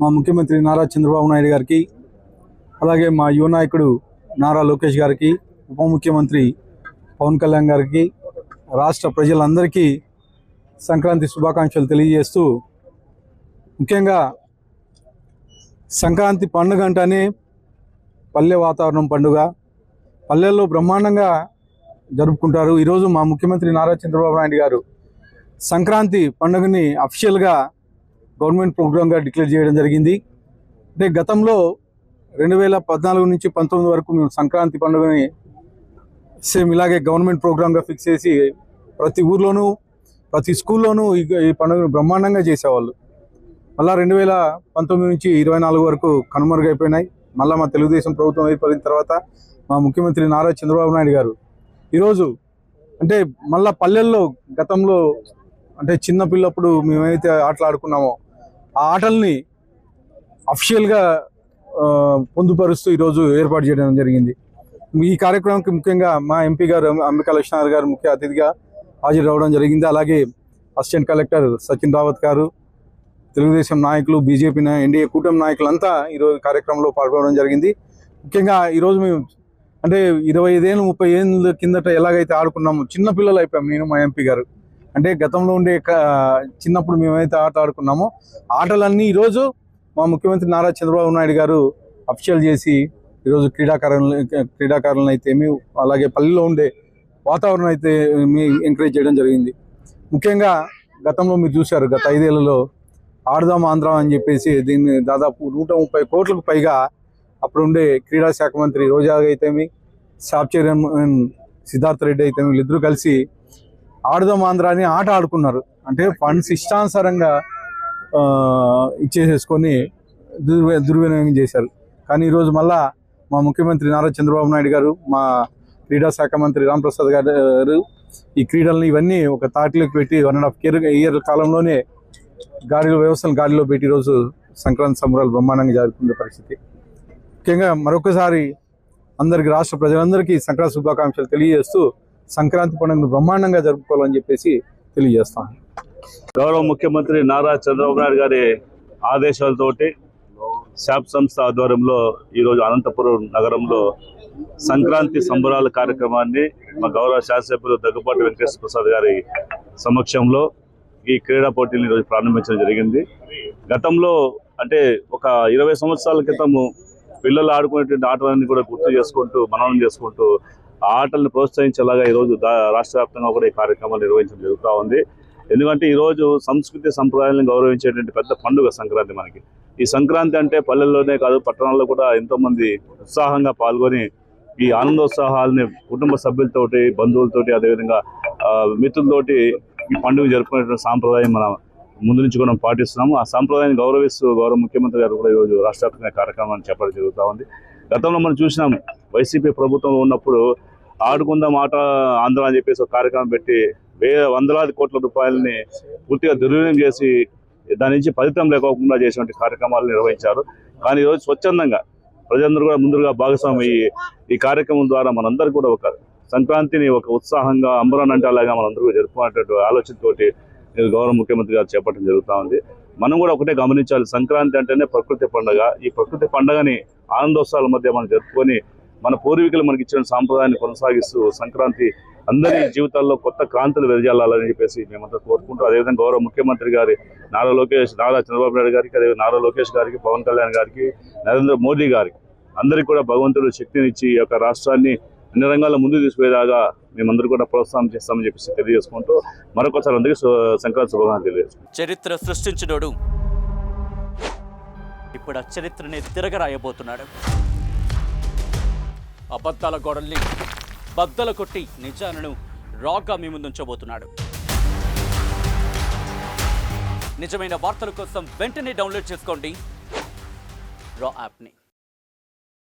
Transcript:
మా ముఖ్యమంత్రి నారా చంద్రబాబు నాయుడు గారికి, అలాగే మా యువ నాయకుడు నారా లోకేష్ గారికి, ఉప ముఖ్యమంత్రి పవన్ కళ్యాణ్ గారికి, రాష్ట్ర ప్రజలందరికీ సంక్రాంతి శుభాకాంక్షలు తెలియజేస్తూ, ముఖ్యంగా సంక్రాంతి పండుగ అంటేనే పల్లె వాతావరణం పండుగ, పల్లెల్లో బ్రహ్మాండంగా జరుపుకుంటారు. ఈరోజు మా ముఖ్యమంత్రి నారా చంద్రబాబు నాయుడు గారు సంక్రాంతి పండుగని అఫీషియల్గా గవర్నమెంట్ ప్రోగ్రామ్గా డిక్లేర్ చేయడం జరిగింది. అంటే గతంలో 2014 నుంచి 19 వరకు మేము సంక్రాంతి పండుగని సేమ్ ఇలాగే గవర్నమెంట్ ప్రోగ్రామ్గా ఫిక్స్ చేసి ప్రతి ఊర్లోనూ ప్రతి స్కూల్లోనూ ఈ పండుగను బ్రహ్మాండంగా చేసేవాళ్ళు. మళ్ళీ 2019 నుంచి 24 వరకు కనుమరుగైపోయినాయి. మళ్ళీ మా తెలుగుదేశం ప్రభుత్వం ఏర్పడిన తర్వాత మా ముఖ్యమంత్రి నారా చంద్రబాబు నాయుడు గారు ఈరోజు అంటే మళ్ళీ పల్లెల్లో గతంలో అంటే చిన్నపిల్లప్పుడు మేమైతే ఆటలు ఆడుకున్నామో ఆ ఆటల్ని అఫీషియల్గా పొందుపరుస్తూ ఈరోజు ఏర్పాటు చేయడం జరిగింది. ఈ కార్యక్రమానికి ముఖ్యంగా మా ఎంపీ గారు అంబికా లక్ష్మణ్ గారు ముఖ్య అతిథిగా హాజరు అవ్వడం జరిగింది. అలాగే అసిస్టెంట్ కలెక్టర్ సచిన్ రావత్ గారు, తెలుగుదేశం నాయకులు, బీజేపీ ఎన్డీఏ కూటమి నాయకులంతా ఈరోజు కార్యక్రమంలో పాల్గొనడం జరిగింది. ముఖ్యంగా ఈరోజు మేము అంటే 25 ఏళ్ళు 30 ఏళ్ళ కిందట ఎలాగైతే ఆడుకున్నాము, చిన్నపిల్లలు అయిపోయాం నేను మా ఎంపీ గారు. అంటే గతంలో ఉండే చిన్నప్పుడు మేమైతే ఆట ఆడుకున్నామో ఆటలన్నీ ఈరోజు మా ముఖ్యమంత్రి నారా చంద్రబాబు నాయుడు గారు అఫీషియల్ చేసి ఈరోజు క్రీడాకారులను అయితే అలాగే పల్లెల్లో ఉండే వాతావరణం అయితే ఎంకరేజ్ చేయడం జరిగింది. ముఖ్యంగా గతంలో మీరు చూశారు, గత 5 ఏళ్లలో ఆడదాం ఆంధ్ర అని చెప్పేసి దీన్ని దాదాపు 130 కోట్లకు పైగా అప్పుడుండే క్రీడా శాఖ మంత్రి రోజా అయితేమి, సాఫ్ చైర్మన్ సిద్ధార్థ రెడ్డి అయితేమి వీళ్ళిద్దరూ కలిసి ఆడదాం ఆంధ్ర అని ఆట ఆడుకున్నారు. అంటే ఫండ్స్ ఇష్టానుసారంగా ఇచ్చేసేసుకొని దుర్వినియోగం చేశారు. కానీ ఈరోజు మళ్ళా మా ముఖ్యమంత్రి నారా చంద్రబాబు నాయుడు గారు, మా క్రీడా శాఖ మంత్రి రాంప్రసాద్ గారు ఈ క్రీడల్ని ఇవన్నీ ఒక తాటిలోకి పెట్టి 1.5 ఇయర్ కాలంలోనే వ్యవస్థను గాడిలో పెట్టి ఈరోజు సంక్రాంతి సంబరాలు బ్రహ్మాండంగా జరుపుకునే పరిస్థితి. ముఖ్యంగా మరొకసారి అందరికీ, రాష్ట్ర ప్రజలందరికీ సంక్రాంతి శుభాకాంక్షలు తెలియజేస్తూ సంక్రాంతి పండుగను బ్రహ్మాండంగా జరుపుకోవాలని చెప్పేసి తెలియజేస్తాను. గౌరవ ముఖ్యమంత్రి నారా చంద్రబాబు నాయుడు గారి ఆదేశాలతోటి శాప్ సంస్థ ఆధ్వర్యంలో ఈరోజు అనంతపురం నగరంలో సంక్రాంతి సంబరాల కార్యక్రమాన్ని మా గౌరవ శాసనసభ్యులు దగ్గుపాటి వెంకటేశ్వర ప్రసాద్ గారి సమక్షంలో ఈ క్రీడా పోటీలు ఈరోజు ప్రారంభించడం జరిగింది. గతంలో అంటే ఒక 20 సంవత్సరాల క్రితము పిల్లలు ఆడుకునేటువంటి ఆటలన్నీ కూడా గుర్తు చేసుకుంటూ మననం చేసుకుంటూ ఆ ఆటలను ప్రోత్సహించేలాగా ఈరోజు రాష్ట్ర వ్యాప్తంగా కూడా ఈ కార్యక్రమాలు నిర్వహించడం జరుగుతూ ఉంది. ఎందుకంటే ఈరోజు సంస్కృతి సంప్రదాయాలను గౌరవించేటువంటి పెద్ద పండుగ సంక్రాంతి. మనకి ఈ సంక్రాంతి అంటే పల్లెల్లోనే కాదు పట్టణాల్లో కూడా ఎంతోమంది ఉత్సాహంగా పాల్గొని ఈ ఆనందోత్సాహాలని కుటుంబ సభ్యులతోటి, బంధువులతోటి, అదేవిధంగా మిత్రులతోటి ఈ పండుగ జరుపుకునేటువంటి సాంప్రదాయం మనం ముందు నుంచి కూడా పాటిస్తున్నాము. ఆ సాంప్రదాయాన్ని గౌరవిస్తూ గౌరవ ముఖ్యమంత్రి గారు కూడా ఈరోజు రాష్ట్ర వ్యాప్తంగా కార్యక్రమాన్ని చెప్పడం జరుగుతూ ఉంది. గతంలో మనం చూసినాం, వైసీపీ ప్రభుత్వంలో ఉన్నప్పుడు ఆడుకుందాం ఆట ఆంధ్ర అని చెప్పేసి ఒక కార్యక్రమం పెట్టి వందలాది కోట్ల రూపాయలని పూర్తిగా దుర్వినియోగం చేసి దాని నుంచి ఫలితం లేకోకుండా చేసినటువంటి కార్యక్రమాలు నిర్వహించారు. కానీ ఈరోజు స్వచ్ఛందంగా ప్రజలందరూ కూడా ముందుగా భాగస్వామి ఈ కార్యక్రమం ద్వారా మనందరూ కూడా ఒక సంక్రాంతిని ఒక ఉత్సాహంగా అంబరానంటే అలాగా మనందరూ జరుపుకునేటువంటి ఆలోచనతోటి గౌరవ ముఖ్యమంత్రి గారు చేపట్టడం జరుగుతూ ఉంది. మనం కూడా ఒకటే గమనించాలి, సంక్రాంతి అంటేనే ప్రకృతి పండుగ. ఈ ప్రకృతి పండుగని ఆనందోత్సవాల మధ్య మనం జరుపుకొని మన పూర్వీకులు మనకి ఇచ్చిన సాంప్రదాయాన్ని కొనసాగిస్తూ సంక్రాంతి అందరి జీవితాల్లో కొత్త క్రాంతులు వెదజల్లాలని చెప్పేసి మేమంతా కోరుకుంటూ, అదేవిధంగా గౌరవ ముఖ్యమంత్రి గారి నారా చంద్రబాబు నాయుడు గారికి, అదే నారా లోకేష్ గారికి, పవన్ కళ్యాణ్ గారికి, నరేంద్ర మోదీ గారికి అందరికీ కూడా భగవంతుడు శక్తినిచ్చి ఈ యొక్క రాష్ట్రాన్ని అన్ని రంగాల్లో ముందుకు తీసుకుపోయేలాగా మేమందరూ కూడా ప్రోత్సాహం చేస్తామని చెప్పేసి తెలియజేసుకుంటూ మరొకసారి అందరికీ సంక్రాంతి శుభాకాంక్షలు తెలియజేసుకుంటాం. చరిత్ర సృష్టించినోడు ఇప్పుడు ఆ చరిత్రని తిరగరాయబోతున్నాడు. అబద్ధాల గోడల్ని బద్దలు కొట్టి నిజాలను రాగా మీ ముందుంచబోతున్నాడు. నిజమైన వార్తల కోసం వెంటనే డౌన్లోడ్ చేసుకోండి రా యాప్ని.